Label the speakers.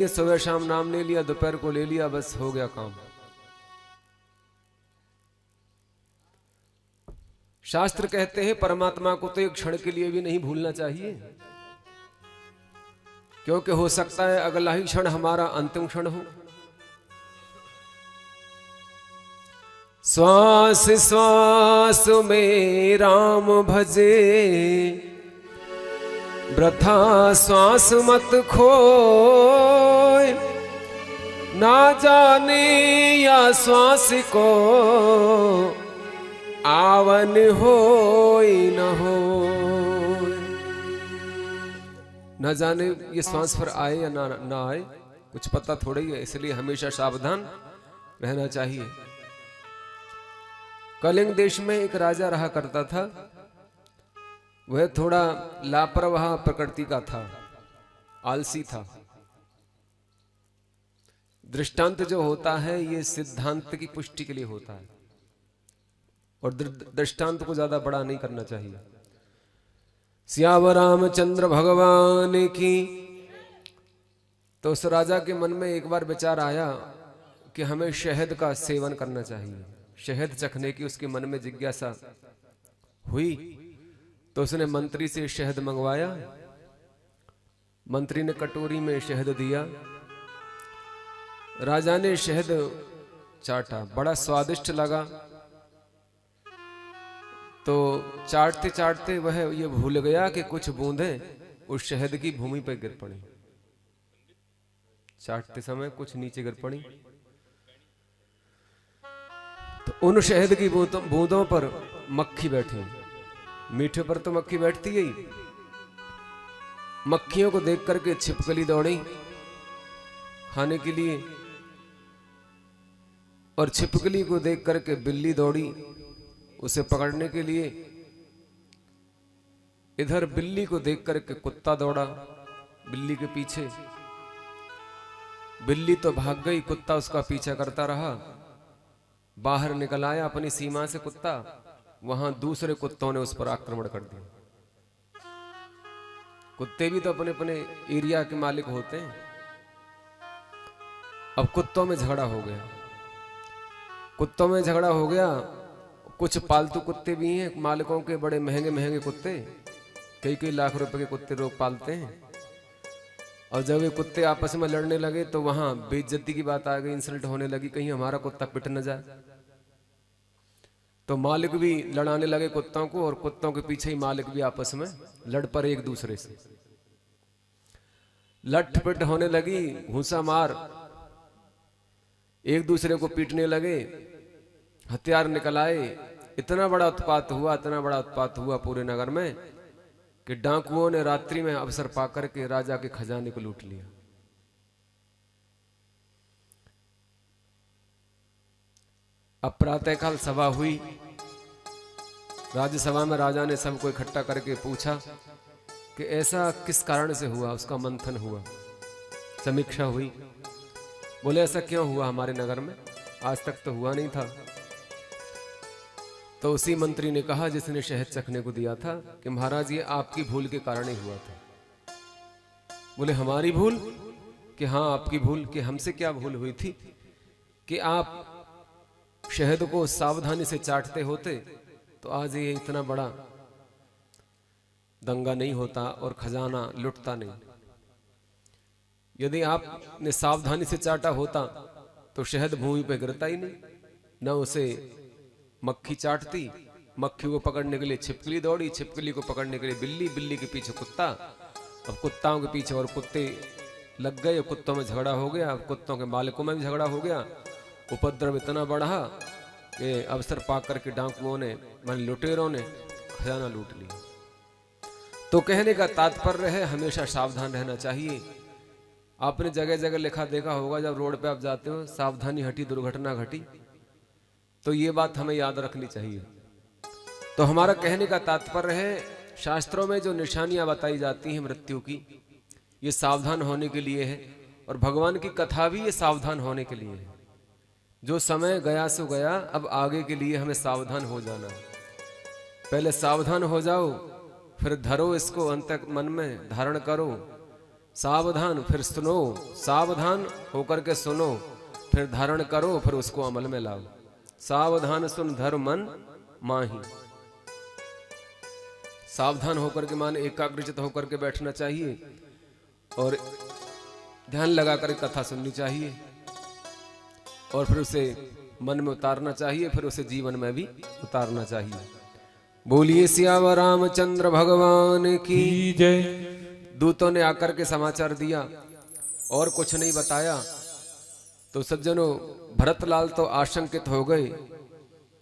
Speaker 1: ये सुबह शाम नाम ले लिया, दोपहर को ले लिया, बस हो गया काम। शास्त्र कहते हैं परमात्मा को तो एक क्षण के लिए भी नहीं भूलना चाहिए, क्योंकि हो सकता है अगला ही क्षण हमारा अंतिम क्षण हो। श्वास श्वास में राम भजे, वृथा श्वास मत खोए, ना जाने या श्वास को आवन हो न हो। न जाने ये श्वास पर आए या ना आए, कुछ पता थोड़ा ही है, इसलिए हमेशा सावधान रहना चाहिए। कलिंग देश में एक राजा रहा करता था, वह थोड़ा लापरवाह प्रकृति का था, आलसी था। दृष्टांत जो होता है ये सिद्धांत की पुष्टि के लिए होता है, और दृष्टांत को ज्यादा बड़ा नहीं करना चाहिए। सियावर रामचंद्र भगवान की। तो उस राजा के मन में एक बार विचार आया कि हमें शहद का सेवन करना चाहिए, शहद चखने की उसके मन में जिज्ञासा हुई। तो उसने मंत्री से शहद मंगवाया, मंत्री ने कटोरी में शहद दिया, राजा ने शहद चाटा, बड़ा स्वादिष्ट लगा। तो चाटते चाटते वह ये भूल गया कि कुछ बूंदें उस शहद की भूमि पर गिर पड़ी। चाटते समय कुछ नीचे गिर पड़ी, तो उन शहद की बूंदों पर मक्खी बैठी। मीठे पर तो मक्खी बैठती ही। मक्खियों को देख करके छिपकली दौड़ी खाने के लिए, और छिपकली को देख करके बिल्ली दौड़ी उसे पकड़ने के लिए। इधर बिल्ली को देख करके कुत्ता दौड़ा बिल्ली के पीछे। बिल्ली तो भाग गई, कुत्ता उसका पीछा करता रहा। बाहर निकल आया अपनी सीमा से कुत्ता, वहां दूसरे कुत्तों ने उस पर आक्रमण कर दिया। कुत्ते भी तो अपने अपने एरिया के मालिक होते हैं। अब कुत्तों में झगड़ा हो गया, कुत्तों में झगड़ा हो गया। कुछ पालतू कुत्ते भी हैं मालिकों के, बड़े महंगे महंगे कुत्ते, कई कई लाख रुपए के कुत्ते लोग पालते हैं। और जब ये कुत्ते आपस में लड़ने लगे तो वहां बेइज्जती की बात आ गई, इंसल्ट होने लगी, कहीं हमारा कुत्ता पिट न जाए। तो मालिक भी लड़ाने लगे कुत्तों को, और कुत्तों के पीछे ही मालिक भी आपस में लड़ पड़े एक दूसरे से। लठ पिट होने लगी, घूसा मार, एक दूसरे को पीटने लगे, हथियार निकल आए। इतना बड़ा उत्पात हुआ, इतना बड़ा उत्पात हुआ पूरे नगर में कि डाकुओं ने रात्रि में अवसर पाकर के राजा के खजाने को लूट लिया। अब प्रातःकाल सभा हुई, राज्यसभा में राजा ने सबको इकट्ठा करके पूछा कि ऐसा किस कारण से हुआ। उसका मंथन हुआ, समीक्षा हुई। बोले ऐसा क्यों हुआ हमारे नगर में, आज तक तो हुआ नहीं था। तो उसी मंत्री ने कहा जिसने शहद चखने को दिया था कि महाराज ये आपकी भूल के कारण ही हुआ था। बोले हमारी भूल? कि हाँ आपकी भूल। कि हमसे क्या भूल हुई थी? कि आप शहद को सावधानी से चाटते होते तो आज ये इतना बड़ा दंगा नहीं होता और खजाना लुटता नहीं। यदि आपने सावधानी से चाटा होता तो शहद भूमि पर गिरता ही नहीं, न उसे मक्खी चाटती। मक्खी को पकड़ने के लिए छिपकली दौड़ी, छिपकली को पकड़ने के लिए बिल्ली, बिल्ली के पीछे कुत्ता। अब कुत्ताओं के पीछे और कुत्ते लग गए, कुत्तों में झगड़ा हो गया, कुत्तों के मालिकों में भी झगड़ा हो गया। उपद्रव इतना बढ़ा कि अवसर पाकर के डाकुओं ने, मान लुटेरों ने खजाना लूट लिया। तो कहने का तात्पर्य है हमेशा सावधान रहना चाहिए। आपने जगह जगह लिखा देखा होगा, जब रोड पे आप जाते हो सावधानी हटी दुर्घटना घटी, तो ये बात हमें याद रखनी चाहिए। तो हमारा कहने का तात्पर्य है, शास्त्रों में जो निशानियां बताई जाती हैं मृत्यु की, ये सावधान होने के लिए है। और भगवान की कथा भी ये सावधान होने के लिए है। जो समय गया सो गया, अब आगे के लिए हमें सावधान हो जाना है। पहले सावधान हो जाओ, फिर धरो इसको अंत मन में, धारण करो, सावधान, फिर सुनो, सावधान होकर के सुनो, फिर धारण करो, फिर उसको अमल में लाओ। सावधान सुन धर्म मन माही। सावधान होकर के मान एकाग्रचित होकर के बैठना चाहिए और ध्यान लगा कर कथा सुननी चाहिए और फिर उसे मन में उतारना चाहिए, फिर उसे जीवन में भी उतारना चाहिए। बोलिए सियावर रामचंद्र भगवान की
Speaker 2: जय।
Speaker 1: दूतों ने आकर के समाचार दिया और कुछ नहीं बताया तो सज्जनों भरतलाल तो आशंकित हो गए